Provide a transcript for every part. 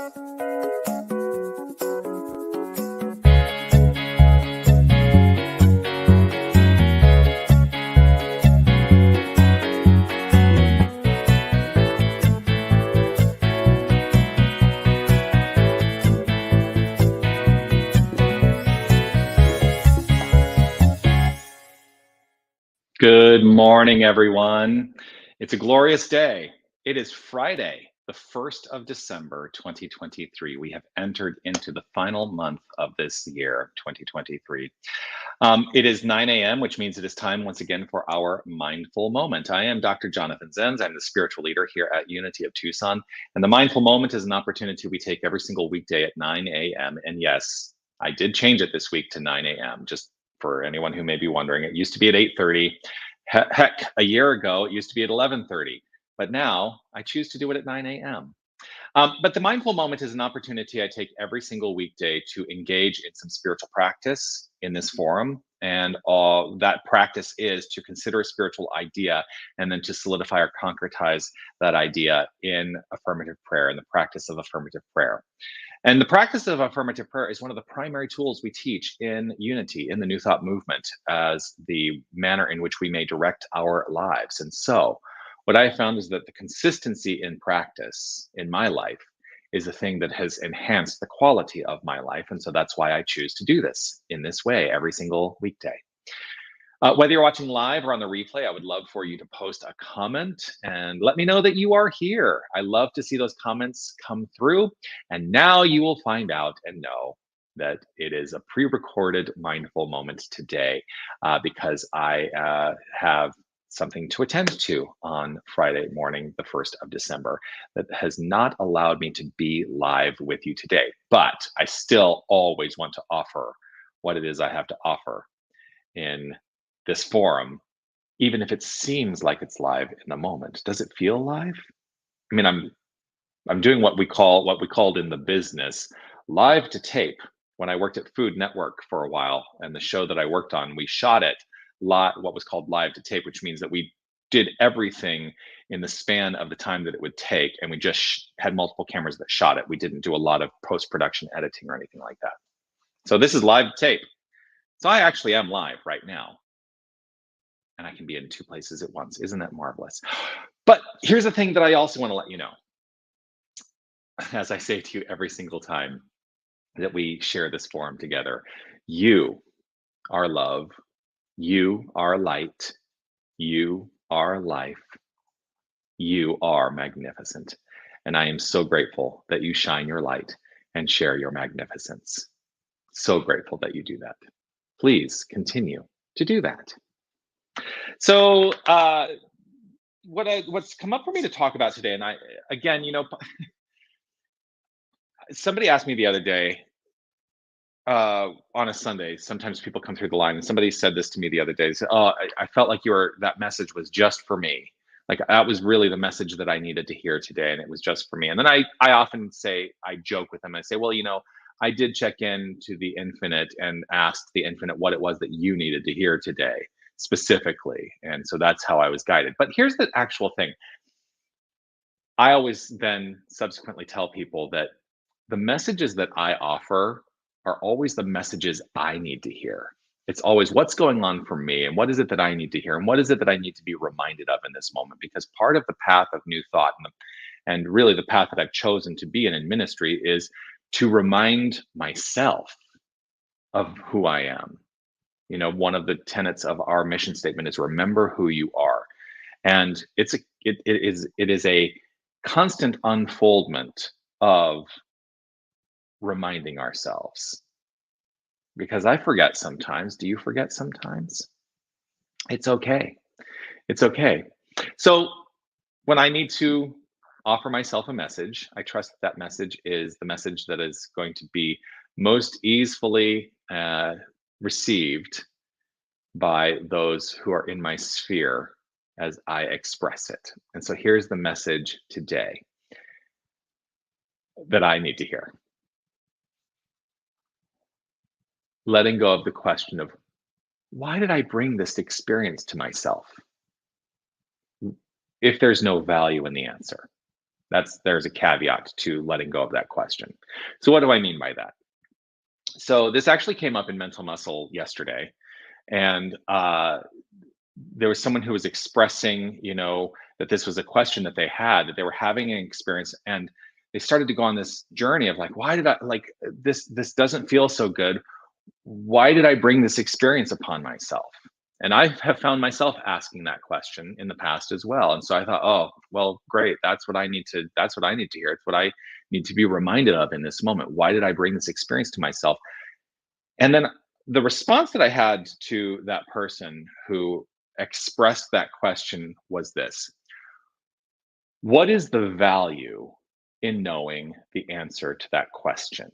Good morning, everyone. It's a glorious day. It is Friday, the 1st of December, 2023. We have entered into the final month of this year, 2023. It is 9 a.m., which means it is time once again for our mindful moment. I am Dr. Jonathan Zenz. I'm the spiritual leader here at Unity of Tucson. And the mindful moment is an opportunity we take every single weekday at 9 a.m. And yes, I did change it this week to 9 a.m. Just for anyone who may be wondering. It used to be at 8:30. Heck, a year ago, it used to be at 11:30. But now I choose to do it at 9 a.m. But the mindful moment is an opportunity I take every single weekday to engage in some spiritual practice in this forum. And all that practice is to consider a spiritual idea and then to solidify or concretize that idea in affirmative prayer, in the practice of affirmative prayer. And the practice of affirmative prayer is one of the primary tools we teach in Unity, in the New Thought movement, as the manner in which we may direct our lives. And so, what I found is that the consistency in practice in my life is the thing that has enhanced the quality of my life. And so that's why I choose to do this in this way every single weekday. Whether you're watching live or on the replay, I would love for you to post a comment and let me know that you are here. I love to see those comments come through. And now you will find out and know that it is a pre-recorded mindful moment today because I have something to attend to on Friday morning, the 1st of December, that has not allowed me to be live with you today. But I still always want to offer what it is I have to offer in this forum, even if it seems like it's live in the moment. Does it feel live? I mean, I'm doing what we called in the business live to tape. When I worked at Food Network for a while, and the show that I worked on, we shot it what was called live to tape, which means that we did everything in the span of the time that it would take, and we just had multiple cameras that shot it. We didn't do a lot of post-production editing or anything like that. So this is live to tape. So I actually am live right now. And I can be in two places at once. Isn't that marvelous? But here's the thing that I also want to let you know, as I say to you every single time that we share this forum together, you are love, you are light, you are life, you are magnificent. And I am so grateful that you shine your light and share your magnificence. So grateful that you do that. Please continue to do that. So what's come up for me to talk about today, and again, somebody asked me the other day on a Sunday, sometimes people come through the line, and somebody said this to me the other day. They said, "Oh, I felt like that message was just for me. Like that was really the message that I needed to hear today, and it was just for me." And then I often say, I joke with them, I say, well, I did check in to the infinite and asked the infinite what it was that you needed to hear today specifically. And so that's how I was guided. But here's the actual thing. I always then subsequently tell people that the messages that I offer are always the messages I need to hear. It's always what's going on for me and what is it that I need to hear and what is it that I need to be reminded of in this moment, because part of the path of new thought and really the path that I've chosen to be in ministry is to remind myself of who I am. One of the tenets of our mission statement is remember who you are. And it is a constant unfoldment of reminding ourselves. Because I forget sometimes. Do you forget sometimes? It's okay. It's okay. So when I need to offer myself a message, I trust that message is the message that is going to be most easily received by those who are in my sphere as I express it. And so here's the message today that I need to hear. Letting go of the question of, why did I bring this experience to myself? If there's no value in the answer. There's a caveat to letting go of that question. So what do I mean by that? So this actually came up in Mental Muscle yesterday, and there was someone who was expressing, that this was a question that they had, that they were having an experience, and they started to go on this journey of like, why did I like this? This doesn't feel so good. Why did I bring this experience upon myself? And I have found myself asking that question in the past as well. And so I thought, oh, well, great. That's what I need to hear. It's what I need to be reminded of in this moment. Why did I bring this experience to myself? And then the response that I had to that person who expressed that question was this: what is the value in knowing the answer to that question?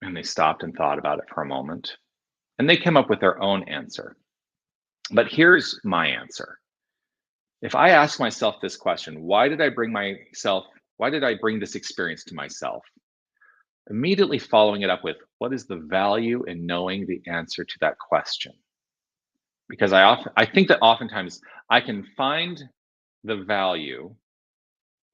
And they stopped and thought about it for a moment, and they came up with their own answer. But here's my answer. If I ask myself this question, why did I bring this experience to myself? Immediately following it up with, what is the value in knowing the answer to that question? Because I think that oftentimes I can find the value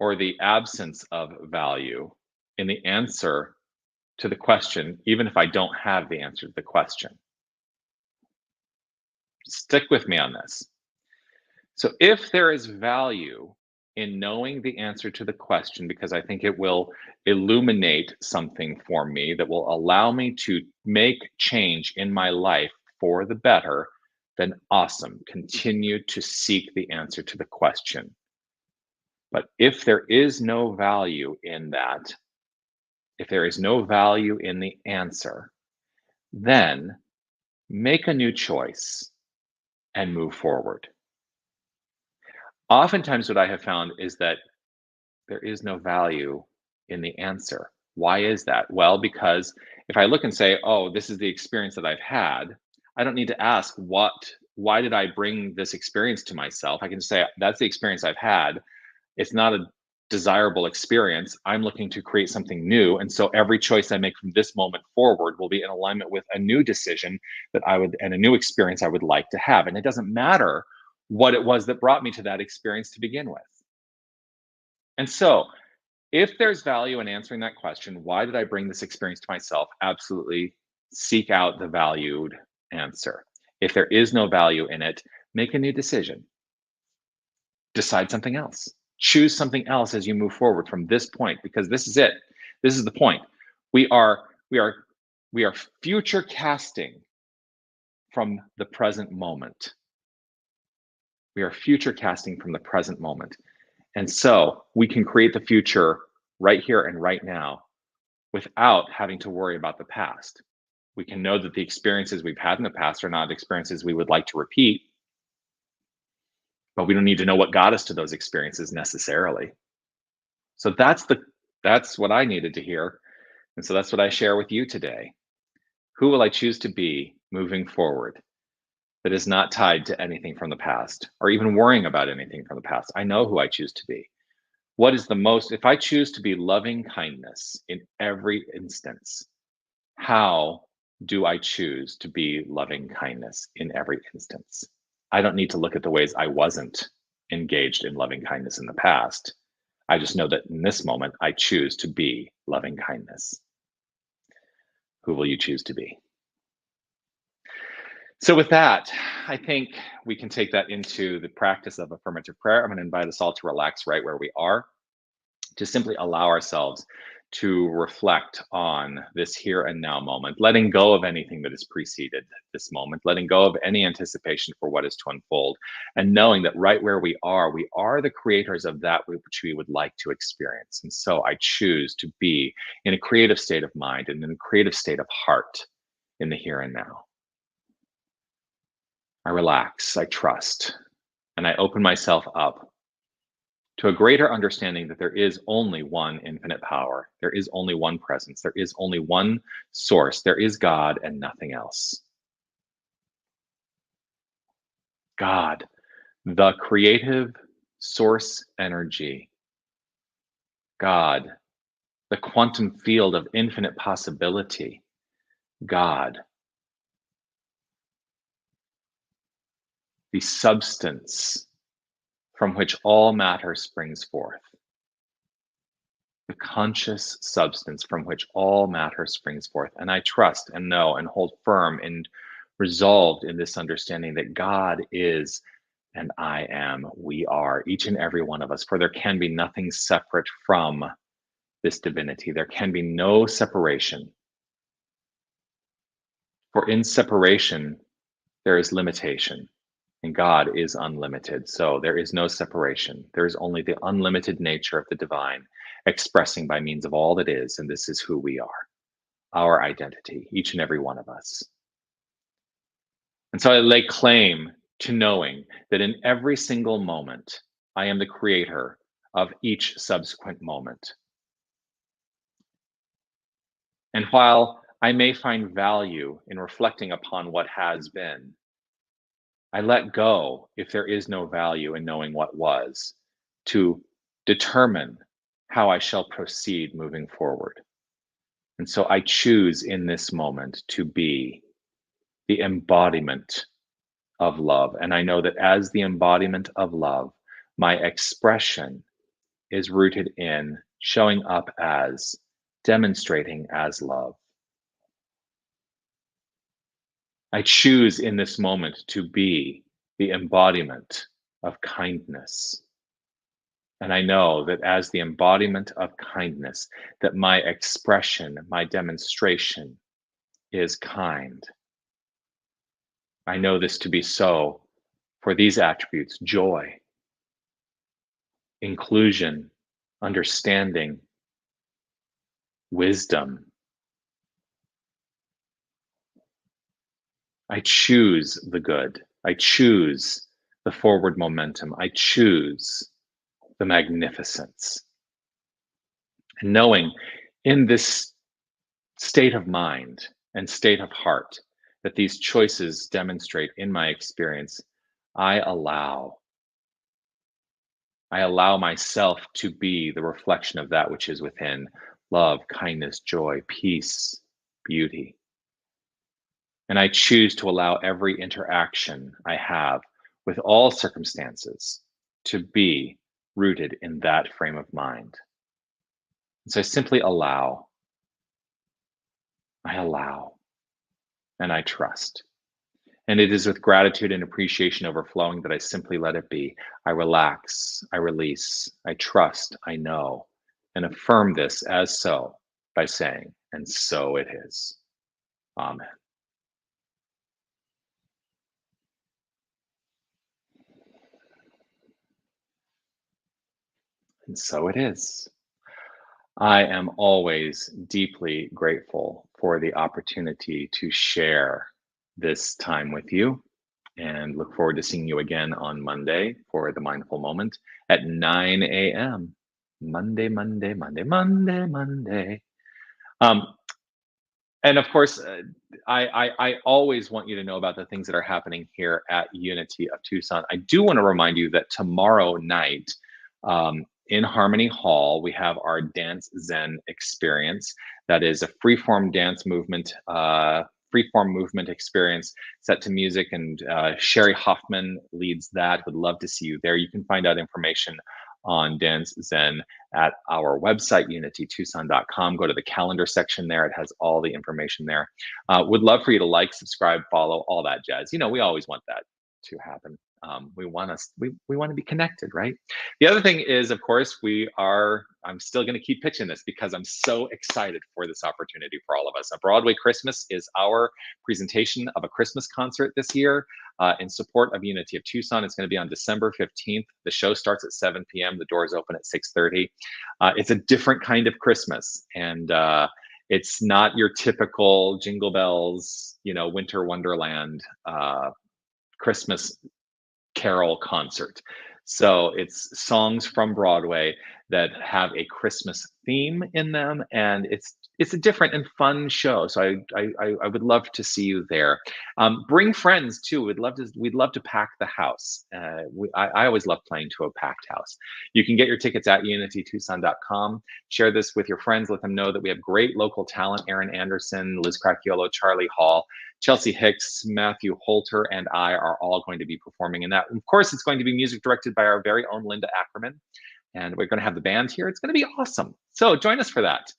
or the absence of value in the answer to the question, even if I don't have the answer to the question. Stick with me on this. So if there is value in knowing the answer to the question, because I think it will illuminate something for me that will allow me to make change in my life for the better, then awesome. Continue to seek the answer to the question. But if there is no value in that, if there is no value in the answer, then make a new choice and move forward. Oftentimes, what I have found is that there is no value in the answer. Why is that? Well, because if I look and say, oh, this is the experience that I've had, I don't need to ask why did I bring this experience to myself? I can just say, that's the experience I've had. It's not a desirable experience. I'm looking to create something new. And so every choice I make from this moment forward will be in alignment with a new decision and a new experience I would like to have. And it doesn't matter what it was that brought me to that experience to begin with. And so, if there's value in answering that question, why did I bring this experience to myself? Absolutely seek out the valued answer. If there is no value in it, make a new decision. Decide something else. Choose something else as you move forward from this point, because this is it. This is the point. We are future casting from the present moment. We are future casting from the present moment. And so we can create the future right here and right now without having to worry about the past. We can know that the experiences we've had in the past are not experiences we would like to repeat, but we don't need to know what got us to those experiences necessarily. So that's what I needed to hear. And so that's what I share with you today. Who will I choose to be moving forward that is not tied to anything from the past or even worrying about anything from the past? I know who I choose to be. If I choose to be loving kindness in every instance, how do I choose to be loving kindness in every instance? I don't need to look at the ways I wasn't engaged in loving kindness in the past. I just know that in this moment, I choose to be loving kindness. Who will you choose to be? So with that, I think we can take that into the practice of affirmative prayer. I'm going to invite us all to relax right where we are, to simply allow ourselves to reflect on this here and now moment, letting go of anything that has preceded this moment, letting go of any anticipation for what is to unfold, and knowing that right where we are the creators of that which we would like to experience. And so I choose to be in a creative state of mind and in a creative state of heart in the here and now. I relax, I trust, and I open myself up to a greater understanding that there is only one infinite power. There is only one presence. There is only one source. There is God and nothing else. God, the creative source energy. God, the quantum field of infinite possibility. God, the substance from which all matter springs forth. The conscious substance from which all matter springs forth. And I trust and know and hold firm and resolved in this understanding that God is and I am, we are, each and every one of us, for there can be nothing separate from this divinity. There can be no separation. For in separation, there is limitation, and God is unlimited. So there is no separation. There is only the unlimited nature of the divine expressing by means of all that is, and this is who we are, our identity, each and every one of us. And so I lay claim to knowing that in every single moment, I am the creator of each subsequent moment. And while I may find value in reflecting upon what has been, I let go if there is no value in knowing what was to determine how I shall proceed moving forward. And so I choose in this moment to be the embodiment of love. And I know that as the embodiment of love, my expression is rooted in showing up as, demonstrating as love. I choose in this moment to be the embodiment of kindness. And I know that as the embodiment of kindness, that my expression, my demonstration is kind. I know this to be so for these attributes: joy, inclusion, understanding, wisdom. I choose the good. I choose the forward momentum. I choose the magnificence. And knowing in this state of mind and state of heart that these choices demonstrate in my experience, I allow myself to be the reflection of that which is within: love, kindness, joy, peace, beauty. And I choose to allow every interaction I have with all circumstances to be rooted in that frame of mind. And so I simply allow, and I trust. And it is with gratitude and appreciation overflowing that I simply let it be. I relax, I release, I trust, I know, and affirm this as so by saying, and so it is. Amen. And so it is. I am always deeply grateful for the opportunity to share this time with you, and look forward to seeing you again on Monday for the mindful moment at 9 a.m. Monday, Monday, Monday, Monday, Monday. Um, and of course, I always want you to know about the things that are happening here at Unity of Tucson. I do want to remind you that tomorrow night, in Harmony Hall, we have our Dance Zen experience. That is a freeform dance movement, freeform movement experience set to music, and Sherry Hoffman leads that. Would love to see you there. You can find out information on Dance Zen at our website, unitytucson.com. Go to the calendar section there. It has all the information there. Would love for you to like, subscribe, follow, all that jazz. You know, we always want that to happen. We want to be connected, right? The other thing is, of course, I'm still going to keep pitching this because I'm so excited for this opportunity for all of us. A Broadway Christmas is our presentation of a Christmas concert this year in support of Unity of Tucson. It's going to be on December 15th. The show starts at 7 p.m. The doors open at 6:30. It's a different kind of Christmas, and it's not your typical Jingle Bells, Winter Wonderland Christmas carol concert. So it's songs from Broadway that have a Christmas theme in them, and it's a different and fun show. So I would love to see you there. Bring friends too. We'd love to pack the house. I always love playing to a packed house. You can get your tickets at unitytucson.com. Share this with your friends. Let them know that we have great local talent: Aaron Anderson, Liz Cracchiolo, Charlie Hall, Chelsea Hicks, Matthew Holter, and I are all going to be performing in that. Of course, it's going to be music directed by our very own Linda Ackerman, and we're going to have the band here. It's going to be awesome. So join us for that.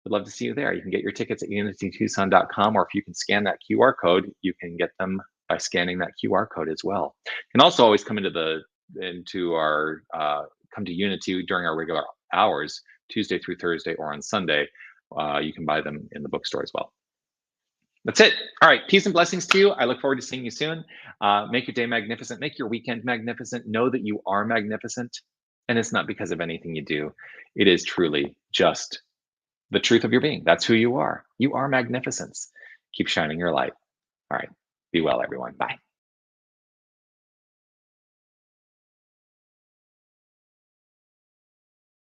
We'd love to see you there. You can get your tickets at unitytucson.com, or if you can scan that QR code, you can get them by scanning that QR code as well. You can also always come come to Unity during our regular hours, Tuesday through Thursday, or on Sunday. You can buy them in the bookstore as well. That's it. All right. Peace and blessings to you. I look forward to seeing you soon. Make your day magnificent. Make your weekend magnificent. Know that you are magnificent. And it's not because of anything you do. It is truly just the truth of your being. That's who you are. You are magnificence. Keep shining your light. All right. Be well, everyone. Bye.